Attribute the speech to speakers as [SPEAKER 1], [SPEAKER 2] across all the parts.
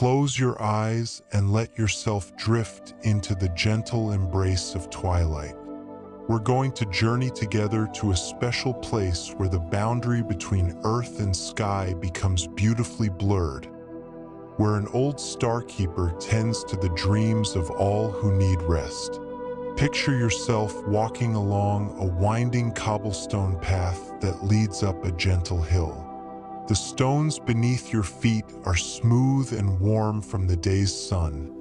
[SPEAKER 1] Close your eyes and let yourself drift into the gentle embrace of twilight. We're going to journey together to a special place where the boundary between earth and sky becomes beautifully blurred, where an old starkeeper tends to the dreams of all who need rest. Picture yourself walking along a winding cobblestone path that leads up a gentle hill. The stones beneath your feet are smooth and warm from the day's sun,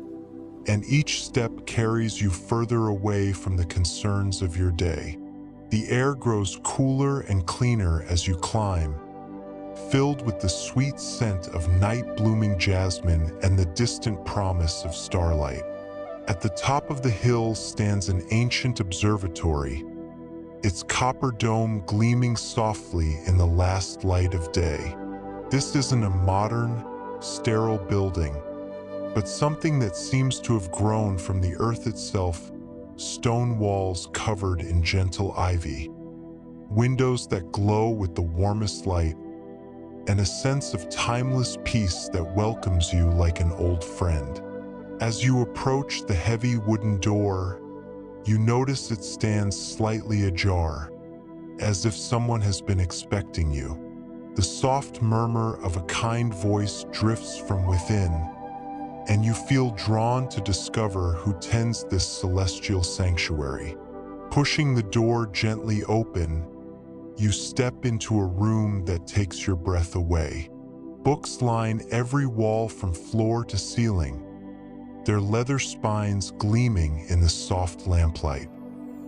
[SPEAKER 1] and each step carries you further away from the concerns of your day. The air grows cooler and cleaner as you climb, filled with the sweet scent of night-blooming jasmine and the distant promise of starlight. At the top of the hill stands an ancient observatory, its copper dome gleaming softly in the last light of day. This isn't a modern, sterile building, but something that seems to have grown from the earth itself, stone walls covered in gentle ivy, windows that glow with the warmest light, and a sense of timeless peace that welcomes you like an old friend. As you approach the heavy wooden door, you notice it stands slightly ajar, as if someone has been expecting you. The soft murmur of a kind voice drifts from within, and you feel drawn to discover who tends this celestial sanctuary. Pushing the door gently open, you step into a room that takes your breath away. Books line every wall from floor to ceiling, their leather spines gleaming in the soft lamplight.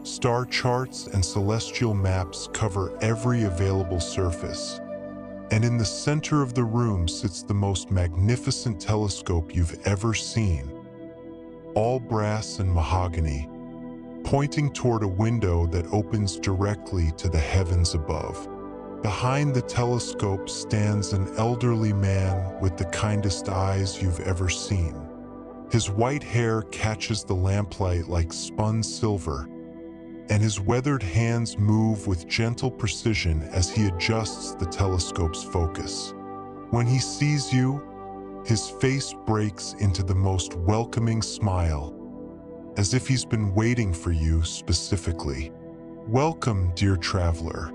[SPEAKER 1] Star charts and celestial maps cover every available surface, and in the center of the room sits the most magnificent telescope you've ever seen, all brass and mahogany, pointing toward a window that opens directly to the heavens above. Behind the telescope stands an elderly man with the kindest eyes you've ever seen. His white hair catches the lamplight like spun silver, and his weathered hands move with gentle precision as he adjusts the telescope's focus. When he sees you, his face breaks into the most welcoming smile, as if he's been waiting for you specifically. "Welcome, dear traveler,"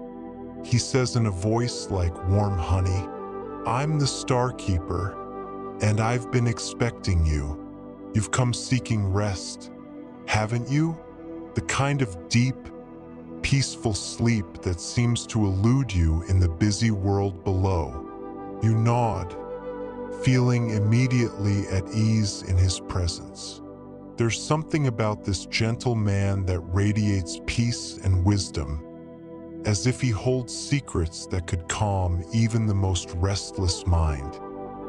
[SPEAKER 1] he says in a voice like warm honey. "I'm the Starkeeper, and I've been expecting you. You've come seeking rest, haven't you? The kind of deep, peaceful sleep that seems to elude you in the busy world below." You nod, feeling immediately at ease in his presence. There's something about this gentle man that radiates peace and wisdom, as if he holds secrets that could calm even the most restless mind.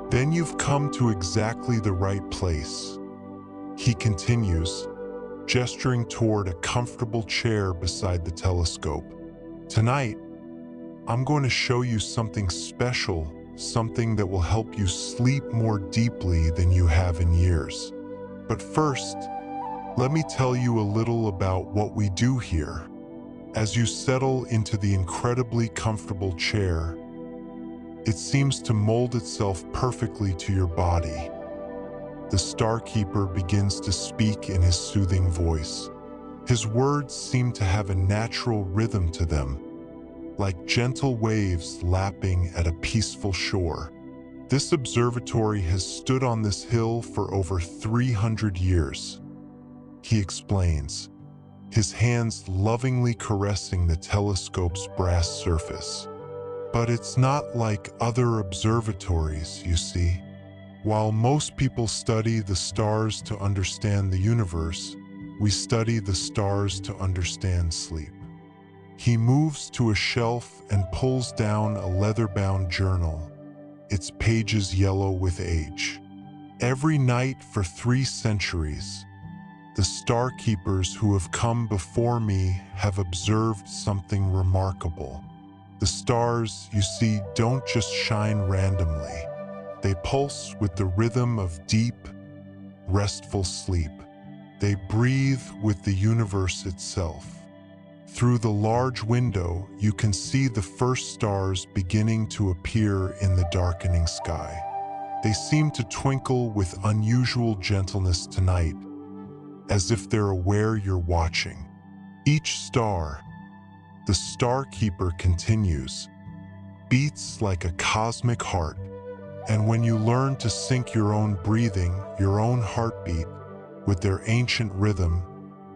[SPEAKER 1] "Then you've come to exactly the right place," he continues, gesturing toward a comfortable chair beside the telescope. "Tonight, I'm going to show you something special, something that will help you sleep more deeply than you have in years. But first, let me tell you a little about what we do here." As you settle into the incredibly comfortable chair, it seems to mold itself perfectly to your body. The Starkeeper begins to speak in his soothing voice. His words seem to have a natural rhythm to them, like gentle waves lapping at a peaceful shore. "This observatory has stood on this hill for over 300 years, he explains, his hands lovingly caressing the telescope's brass surface. "But it's not like other observatories, you see. While most people study the stars to understand the universe, we study the stars to understand sleep." He moves to a shelf and pulls down a leather-bound journal, its pages yellow with age. "Every night for 3 centuries, the Starkeepers who have come before me have observed something remarkable. The stars, you see, don't just shine randomly. They pulse with the rhythm of deep, restful sleep. They breathe with the universe itself. Through the large window, you can see the first stars beginning to appear in the darkening sky. They seem to twinkle with unusual gentleness tonight, as if they're aware you're watching. Each star, the Starkeeper continues, beats like a cosmic heart. And when you learn to sync your own breathing, your own heartbeat, with their ancient rhythm,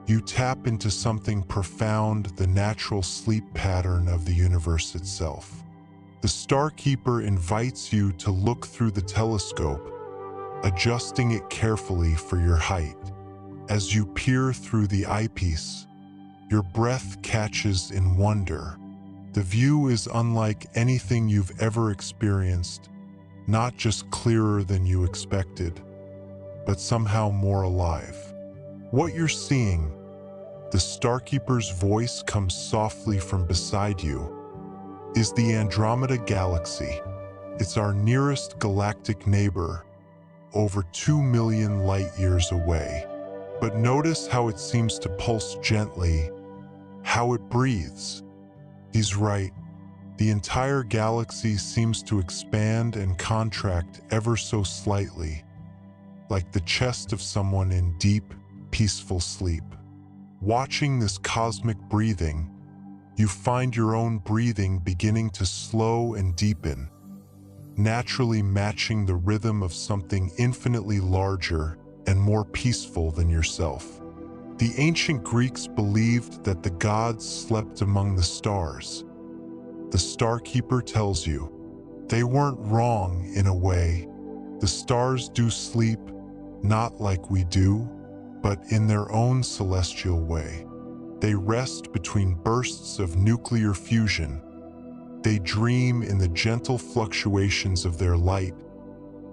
[SPEAKER 1] you tap into something profound, the natural sleep pattern of the universe itself. The Starkeeper invites you to look through the telescope, adjusting it carefully for your height. As you peer through the eyepiece, your breath catches in wonder. The view is unlike anything you've ever experienced, not just clearer than you expected, but somehow more alive. What you're seeing, the Starkeeper's voice comes softly from beside you, is the Andromeda Galaxy. It's our nearest galactic neighbor, over 2 million light-years away. But notice how it seems to pulse gently, how it breathes. He's right. The entire galaxy seems to expand and contract ever so slightly, like the chest of someone in deep, peaceful sleep. Watching this cosmic breathing, you find your own breathing beginning to slow and deepen, naturally matching the rhythm of something infinitely larger and more peaceful than yourself. The ancient Greeks believed that the gods slept among the stars. The Starkeeper tells you, they weren't wrong in a way. The stars do sleep, not like we do, but in their own celestial way. They rest between bursts of nuclear fusion. They dream in the gentle fluctuations of their light,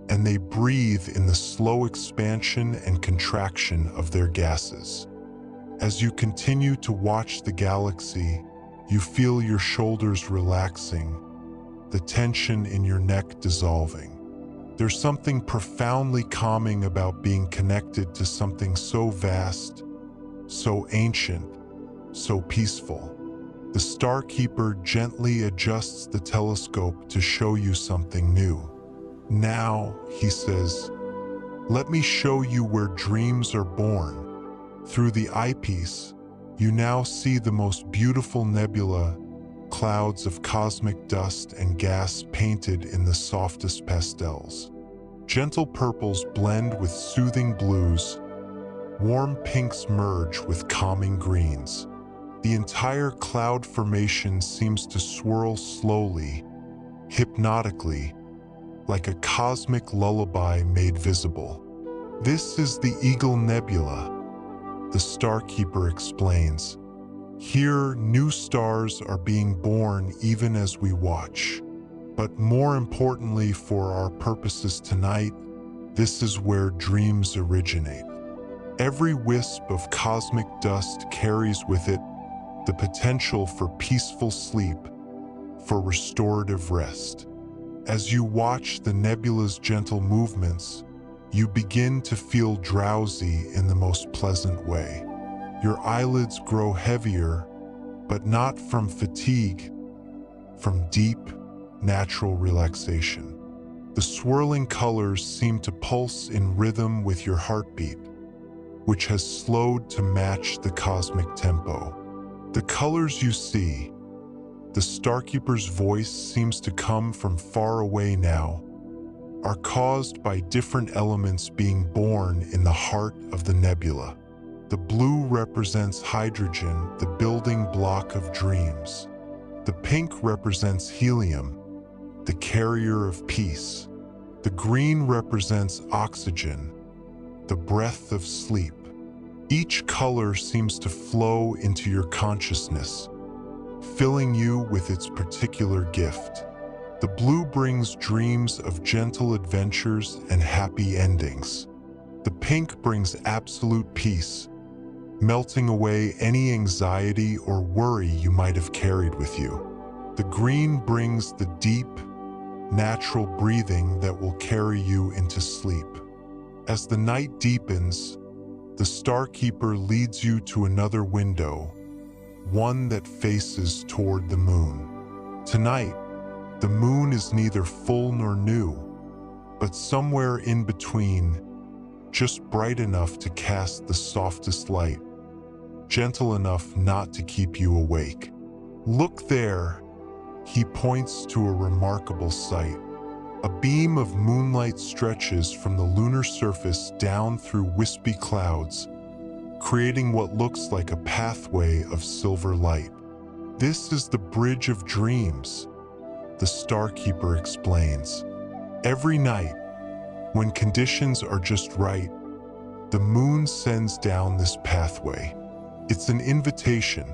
[SPEAKER 1] and they breathe in the slow expansion and contraction of their gases. As you continue to watch the galaxy, you feel your shoulders relaxing, the tension in your neck dissolving. There's something profoundly calming about being connected to something so vast, so ancient, so peaceful. The Starkeeper gently adjusts the telescope to show you something new. Now, he says, let me show you where dreams are born. Through the eyepiece, you now see the most beautiful nebula, clouds of cosmic dust and gas painted in the softest pastels. Gentle purples blend with soothing blues, warm pinks merge with calming greens. The entire cloud formation seems to swirl slowly, hypnotically, like a cosmic lullaby made visible. This is the Eagle Nebula, the Starkeeper explains. Here, new stars are being born even as we watch. But more importantly for our purposes tonight, this is where dreams originate. Every wisp of cosmic dust carries with it the potential for peaceful sleep, for restorative rest. As you watch the nebula's gentle movements, you begin to feel drowsy in the most pleasant way. Your eyelids grow heavier, but not from fatigue, from deep, natural relaxation. The swirling colors seem to pulse in rhythm with your heartbeat, which has slowed to match the cosmic tempo. The colors you see, the Starkeeper's voice seems to come from far away now, are caused by different elements being born in the heart of the nebula. The blue represents hydrogen, the building block of dreams. The pink represents helium, the carrier of peace. The green represents oxygen, the breath of sleep. Each color seems to flow into your consciousness, filling you with its particular gift. The blue brings dreams of gentle adventures and happy endings. The pink brings absolute peace, melting away any anxiety or worry you might have carried with you. The green brings the deep, natural breathing that will carry you into sleep. As the night deepens, the Starkeeper leads you to another window, one that faces toward the moon. Tonight, the moon is neither full nor new. but somewhere in between, just bright enough to cast the softest light, gentle enough not to keep you awake. Look there, he points to a remarkable sight. A beam of moonlight stretches from the lunar surface down through wispy clouds, creating what looks like a pathway of silver light. This is the Bridge of Dreams, the Starkeeper explains. Every night, when conditions are just right, the moon sends down this pathway. It's an invitation,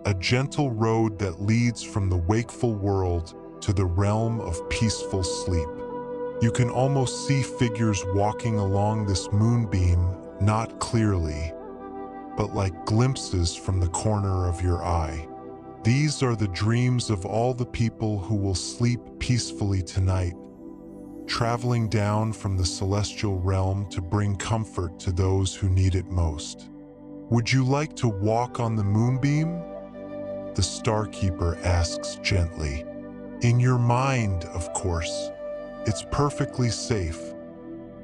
[SPEAKER 1] a gentle road that leads from the wakeful world to the realm of peaceful sleep. You can almost see figures walking along this moonbeam, not clearly, but like glimpses from the corner of your eye. These are the dreams of all the people who will sleep peacefully tonight, traveling down from the celestial realm to bring comfort to those who need it most. Would you like to walk on the moonbeam? The Starkeeper asks gently. In your mind, of course. It's perfectly safe,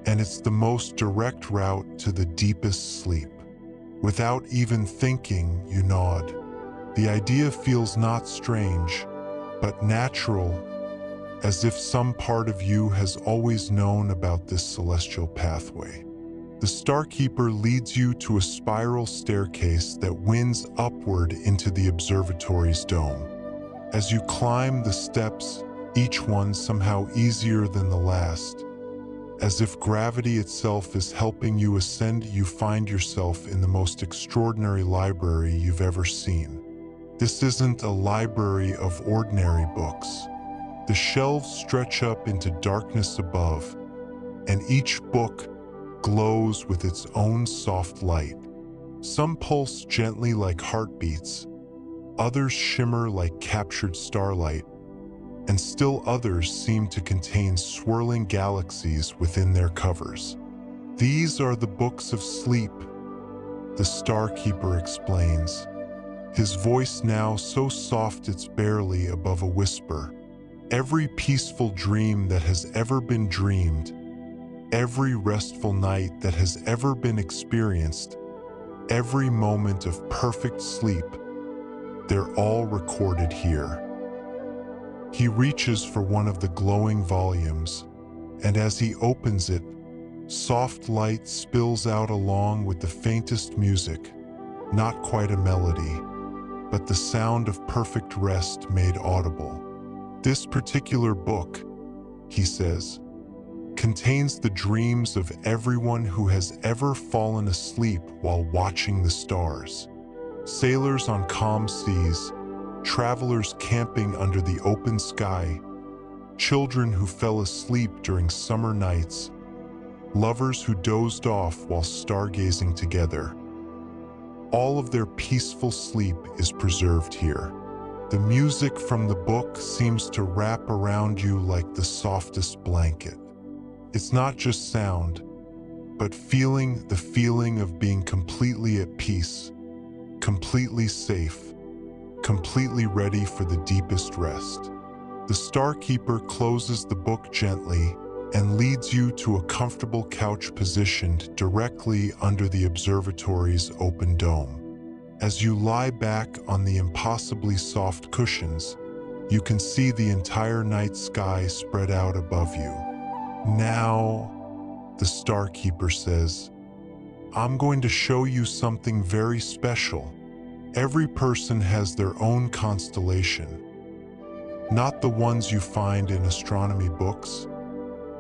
[SPEAKER 1] and it's the most direct route to the deepest sleep. Without even thinking, you nod. The idea feels not strange, but natural, as if some part of you has always known about this celestial pathway. The Starkeeper leads you to a spiral staircase that winds upward into the observatory's dome. As you climb the steps, each one somehow easier than the last, as if gravity itself is helping you ascend, you find yourself in the most extraordinary library you've ever seen. This isn't a library of ordinary books. The shelves stretch up into darkness above, and each book glows with its own soft light. Some pulse gently like heartbeats, others shimmer like captured starlight, and still others seem to contain swirling galaxies within their covers. These are the books of sleep, the Starkeeper explains, his voice now so soft it's barely above a whisper. Every peaceful dream that has ever been dreamed, every restful night that has ever been experienced, every moment of perfect sleep, they're all recorded here. He reaches for one of the glowing volumes, and as he opens it, soft light spills out along with the faintest music, not quite a melody, but the sound of perfect rest made audible. This particular book, he says, contains the dreams of everyone who has ever fallen asleep while watching the stars. Sailors on calm seas, travelers camping under the open sky, children who fell asleep during summer nights, lovers who dozed off while stargazing together. All of their peaceful sleep is preserved here. The music from the book seems to wrap around you like the softest blanket. It's not just sound, but the feeling of being completely at peace, completely safe, completely ready for the deepest rest. The Starkeeper closes the book gently and leads you to a comfortable couch positioned directly under the observatory's open dome. As you lie back on the impossibly soft cushions, you can see the entire night sky spread out above you. Now, the Starkeeper says, I'm going to show you something very special. Every person has their own constellation, not the ones you find in astronomy books,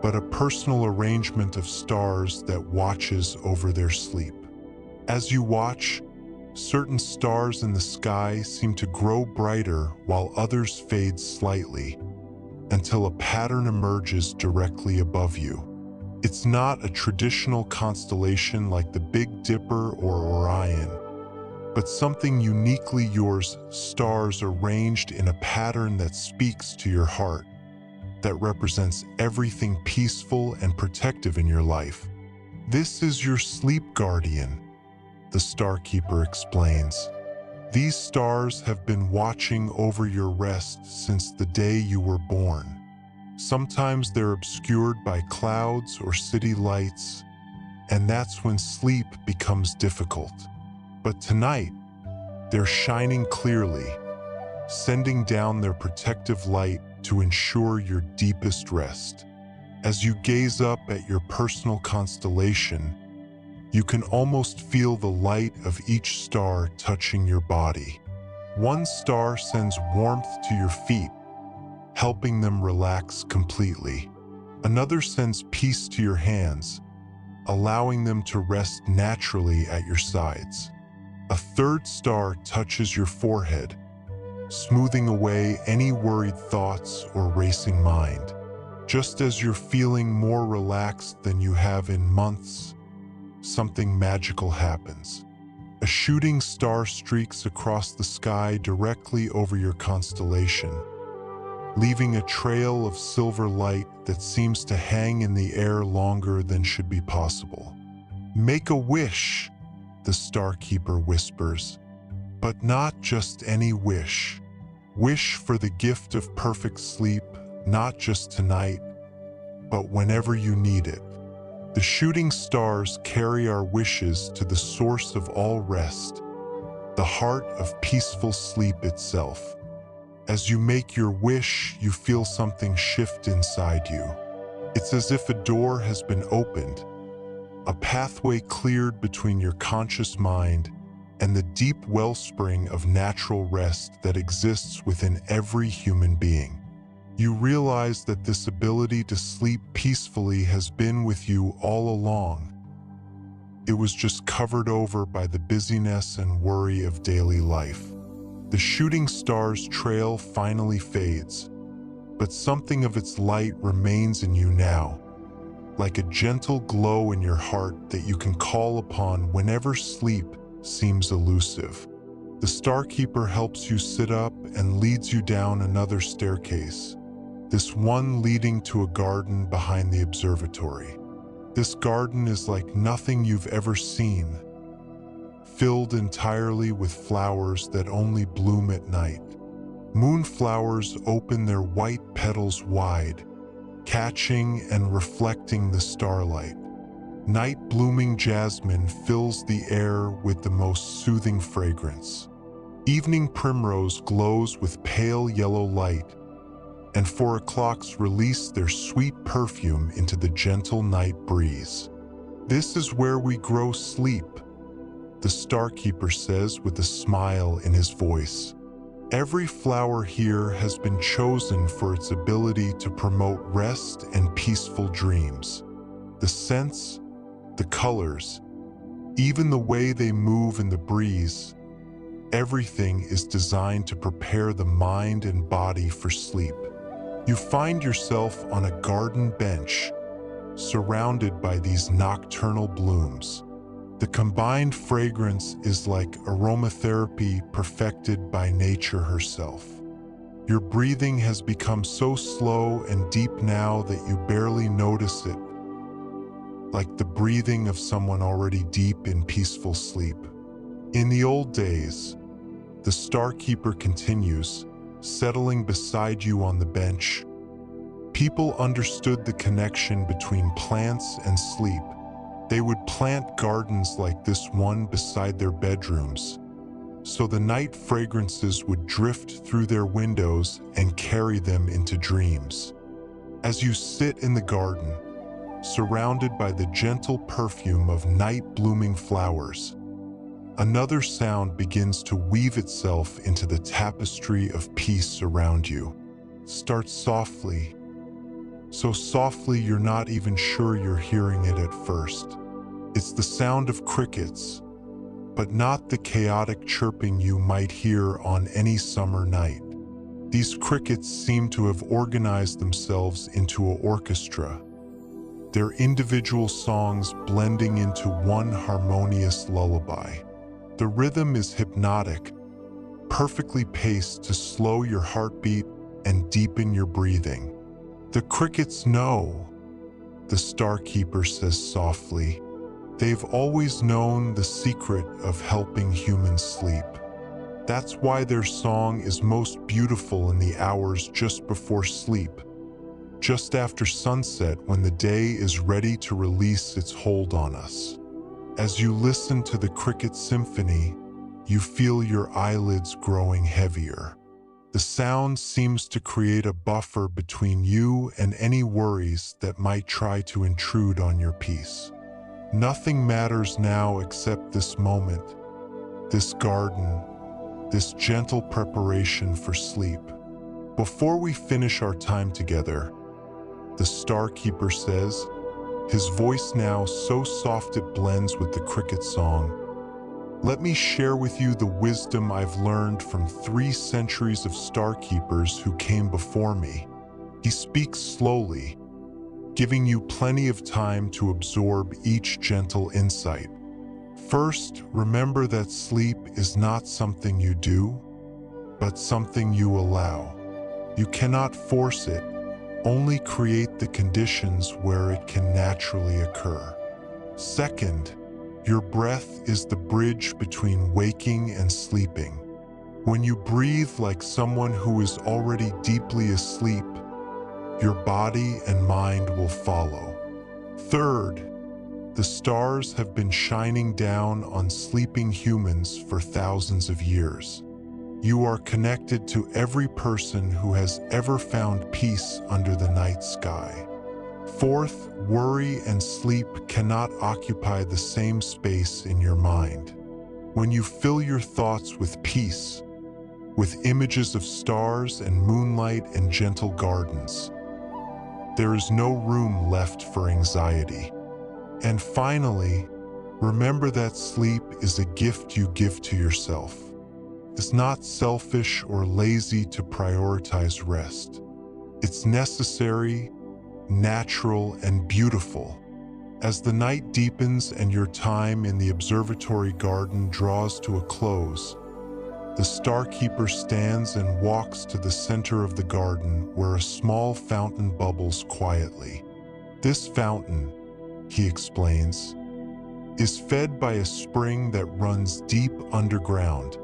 [SPEAKER 1] but a personal arrangement of stars that watches over their sleep. As you watch, certain stars in the sky seem to grow brighter while others fade slightly, until a pattern emerges directly above you. It's not a traditional constellation like the Big Dipper or Orion, but something uniquely yours, stars arranged in a pattern that speaks to your heart, that represents everything peaceful and protective in your life. This is your sleep guardian, the Starkeeper explains. These stars have been watching over your rest since the day you were born. Sometimes they're obscured by clouds or city lights, and that's when sleep becomes difficult. But tonight, they're shining clearly, sending down their protective light to ensure your deepest rest. As you gaze up at your personal constellation, you can almost feel the light of each star touching your body. One star sends warmth to your feet, helping them relax completely. Another sends peace to your hands, allowing them to rest naturally at your sides. A third star touches your forehead, smoothing away any worried thoughts or racing mind. Just as you're feeling more relaxed than you have in months, something magical happens. A shooting star streaks across the sky directly over your constellation, leaving a trail of silver light that seems to hang in the air longer than should be possible. "Make a wish," the Starkeeper whispers, but not just any wish. Wish for the gift of perfect sleep, not just tonight, but whenever you need it. The shooting stars carry our wishes to the source of all rest, the heart of peaceful sleep itself. As you make your wish, you feel something shift inside you. It's as if a door has been opened, a pathway cleared between your conscious mind and the deep wellspring of natural rest that exists within every human being. You realize that this ability to sleep peacefully has been with you all along. It was just covered over by the busyness and worry of daily life. The shooting star's trail finally fades, but something of its light remains in you now, like a gentle glow in your heart that you can call upon whenever sleep seems elusive. The Starkeeper helps you sit up and leads you down another staircase, this one leading to a garden behind the observatory. This garden is like nothing you've ever seen, filled entirely with flowers that only bloom at night. Moonflowers open their white petals wide, catching and reflecting the starlight. Night-blooming jasmine fills the air with the most soothing fragrance. Evening primrose glows with pale yellow light, and 4 o'clocks release their sweet perfume into the gentle night breeze. "This is where we grow sleep," the Starkeeper says with a smile in his voice. "Every flower here has been chosen for its ability to promote rest and peaceful dreams. The scents, the colors, even the way they move in the breeze, everything is designed to prepare the mind and body for sleep." You find yourself on a garden bench, surrounded by these nocturnal blooms. The combined fragrance is like aromatherapy perfected by nature herself. Your breathing has become so slow and deep now that you barely notice it, like the breathing of someone already deep in peaceful sleep. In the old days, the Starkeeper continues, settling beside you on the bench, people understood the connection between plants and sleep. They would plant gardens like this one beside their bedrooms, so the night fragrances would drift through their windows and carry them into dreams. As you sit in the garden, surrounded by the gentle perfume of night-blooming flowers, another sound begins to weave itself into the tapestry of peace around you. Start softly, so softly you're not even sure you're hearing it at first. It's the sound of crickets, but not the chaotic chirping you might hear on any summer night. These crickets seem to have organized themselves into an orchestra, their individual songs blending into one harmonious lullaby. The rhythm is hypnotic, perfectly paced to slow your heartbeat and deepen your breathing. "The crickets know," the Starkeeper says softly. "They've always known the secret of helping humans sleep. That's why their song is most beautiful in the hours just before sleep, just after sunset when the day is ready to release its hold on us. As you listen to the cricket symphony, you feel your eyelids growing heavier. The sound seems to create a buffer between you and any worries that might try to intrude on your peace. Nothing matters now except this moment, this garden, this gentle preparation for sleep. Before we finish our time together, the Starkeeper says, his voice now so soft it blends with the cricket song, "Let me share with you the wisdom I've learned from 3 centuries of Starkeepers who came before me." He speaks slowly, giving you plenty of time to absorb each gentle insight. First, remember that sleep is not something you do, but something you allow. You cannot force it, only create the conditions where it can naturally occur. Second, your breath is the bridge between waking and sleeping. When you breathe like someone who is already deeply asleep, your body and mind will follow. Third, the stars have been shining down on sleeping humans for thousands of years. You are connected to every person who has ever found peace under the night sky. Fourth, worry and sleep cannot occupy the same space in your mind. When you fill your thoughts with peace, with images of stars and moonlight and gentle gardens, there is no room left for anxiety. And finally, remember that sleep is a gift you give to yourself. It's not selfish or lazy to prioritize rest. It's necessary, natural, and beautiful. As the night deepens and your time in the observatory garden draws to a close, the Starkeeper stands and walks to the center of the garden where a small fountain bubbles quietly. This fountain, he explains, is fed by a spring that runs deep underground,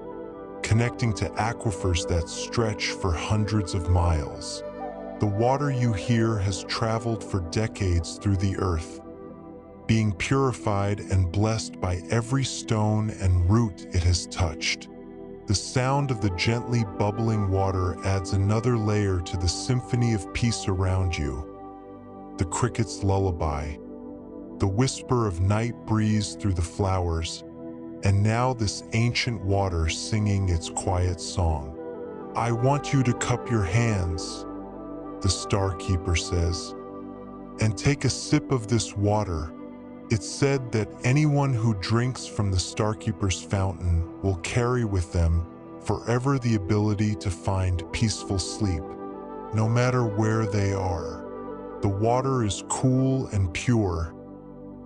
[SPEAKER 1] connecting to aquifers that stretch for hundreds of miles. The water you hear has traveled for decades through the earth, being purified and blessed by every stone and root it has touched. The sound of the gently bubbling water adds another layer to the symphony of peace around you. The cricket's lullaby, the whisper of night breeze through the flowers, and now this ancient water singing its quiet song. "I want you to cup your hands," the Starkeeper says, "and take a sip of this water." It's said that anyone who drinks from the Starkeeper's fountain will carry with them forever the ability to find peaceful sleep, no matter where they are. The water is cool and pure,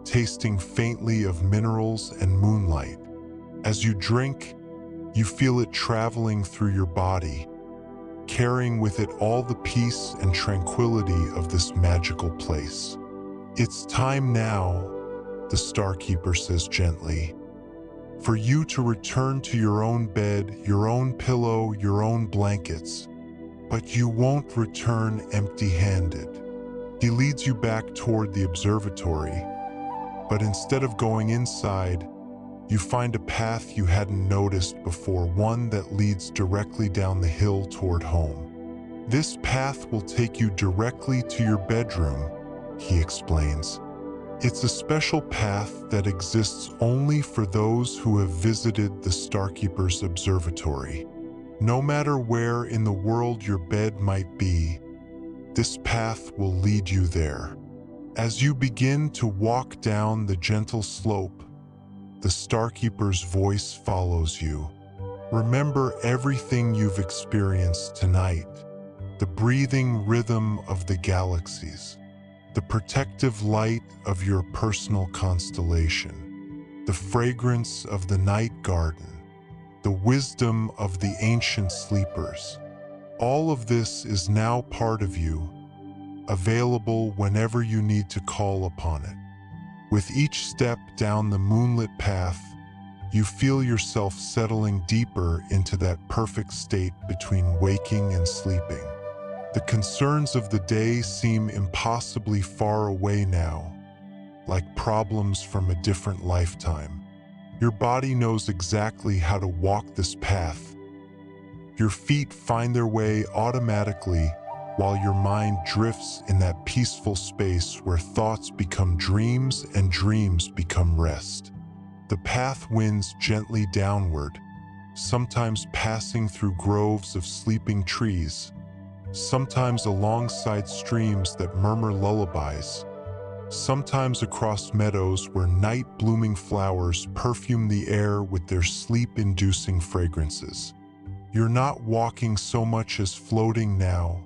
[SPEAKER 1] tasting faintly of minerals and moonlight. As you drink, you feel it traveling through your body, carrying with it all the peace and tranquility of this magical place. "It's time now," the Starkeeper says gently, "for you to return to your own bed, your own pillow, your own blankets. But you won't return empty-handed." He leads you back toward the observatory, but instead of going inside, you find a path you hadn't noticed before, one that leads directly down the hill toward home. "This path will take you directly to your bedroom," he explains. "It's a special path that exists only for those who have visited the Starkeeper's observatory. No matter where in the world your bed might be, this path will lead you there." As you begin to walk down the gentle slope, the Starkeeper's voice follows you. "Remember everything you've experienced tonight, the breathing rhythm of the galaxies, the protective light of your personal constellation, the fragrance of the night garden, the wisdom of the ancient sleepers. All of this is now part of you, available whenever you need to call upon it." With each step down the moonlit path, you feel yourself settling deeper into that perfect state between waking and sleeping. The concerns of the day seem impossibly far away now, like problems from a different lifetime. Your body knows exactly how to walk this path. Your feet find their way automatically while your mind drifts in that peaceful space where thoughts become dreams and dreams become rest. The path winds gently downward, sometimes passing through groves of sleeping trees, sometimes alongside streams that murmur lullabies, sometimes across meadows where night-blooming flowers perfume the air with their sleep-inducing fragrances. You're not walking so much as floating now,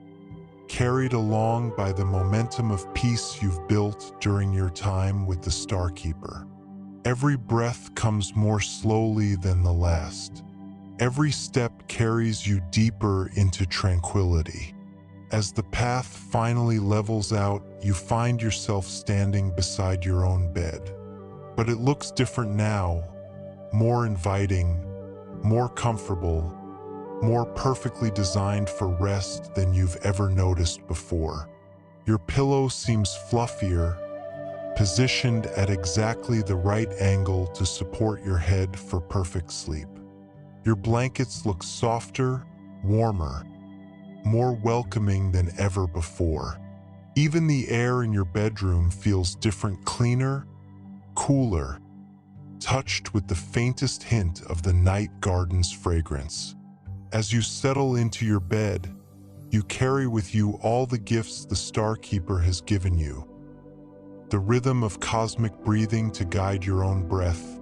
[SPEAKER 1] carried along by the momentum of peace you've built during your time with the Starkeeper. Every breath comes more slowly than the last. Every step carries you deeper into tranquility. As the path finally levels out, you find yourself standing beside your own bed. But it looks different now, more inviting, more comfortable, more perfectly designed for rest than you've ever noticed before. Your pillow seems fluffier, positioned at exactly the right angle to support your head for perfect sleep. Your blankets look softer, warmer, more welcoming than ever before. Even the air in your bedroom feels different, cleaner, cooler, touched with the faintest hint of the night garden's fragrance. As you settle into your bed, you carry with you all the gifts the Starkeeper has given you. The rhythm of cosmic breathing to guide your own breath,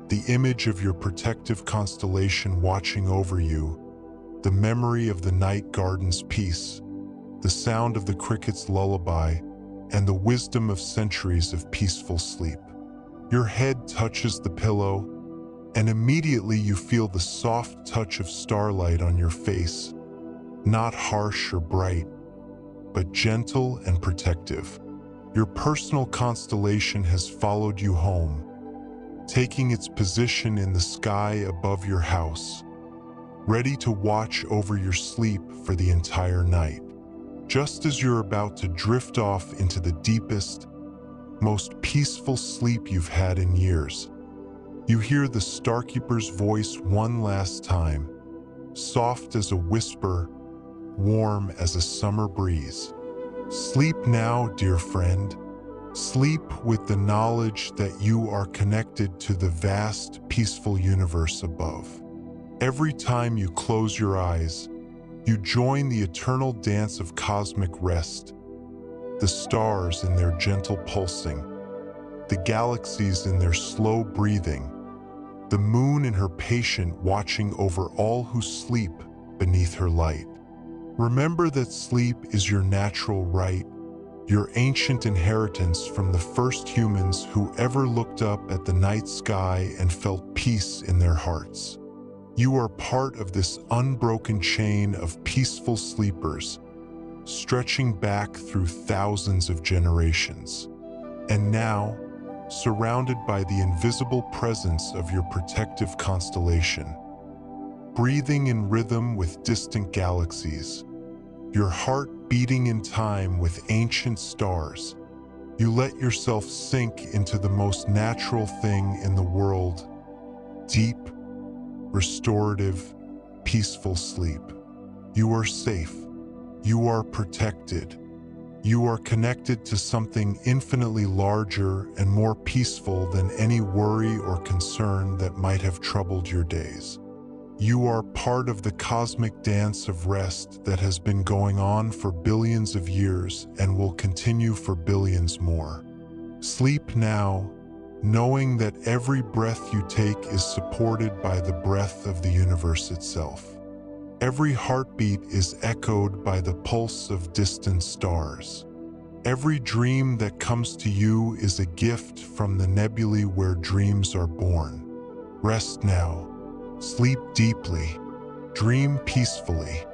[SPEAKER 1] the image of your protective constellation watching over you, the memory of the night garden's peace, the sound of the cricket's lullaby, and the wisdom of centuries of peaceful sleep. Your head touches the pillow, and immediately you feel the soft touch of starlight on your face, not harsh or bright, but gentle and protective. Your personal constellation has followed you home, taking its position in the sky above your house, ready to watch over your sleep for the entire night. Just as you're about to drift off into the deepest, most peaceful sleep you've had in years, you hear the Starkeeper's voice one last time, soft as a whisper, warm as a summer breeze. Sleep now, dear friend. Sleep with the knowledge that you are connected to the vast, peaceful universe above. Every time you close your eyes, you join the eternal dance of cosmic rest, the stars in their gentle pulsing, the galaxies in their slow breathing, the moon in her patient watching over all who sleep beneath her light. Remember that sleep is your natural right, your ancient inheritance from the first humans who ever looked up at the night sky and felt peace in their hearts. You are part of this unbroken chain of peaceful sleepers, stretching back through thousands of generations. And now, surrounded by the invisible presence of your protective constellation, breathing in rhythm with distant galaxies, your heart beating in time with ancient stars, you let yourself sink into the most natural thing in the world, deep, restorative, peaceful sleep. You are safe. You are protected. You are connected to something infinitely larger and more peaceful than any worry or concern that might have troubled your days. You are part of the cosmic dance of rest that has been going on for billions of years and will continue for billions more. Sleep now, knowing that every breath you take is supported by the breath of the universe itself. Every heartbeat is echoed by the pulse of distant stars. Every dream that comes to you is a gift from the nebulae where dreams are born. Rest now. Sleep deeply. Dream peacefully.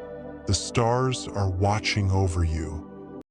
[SPEAKER 1] The stars are watching over you.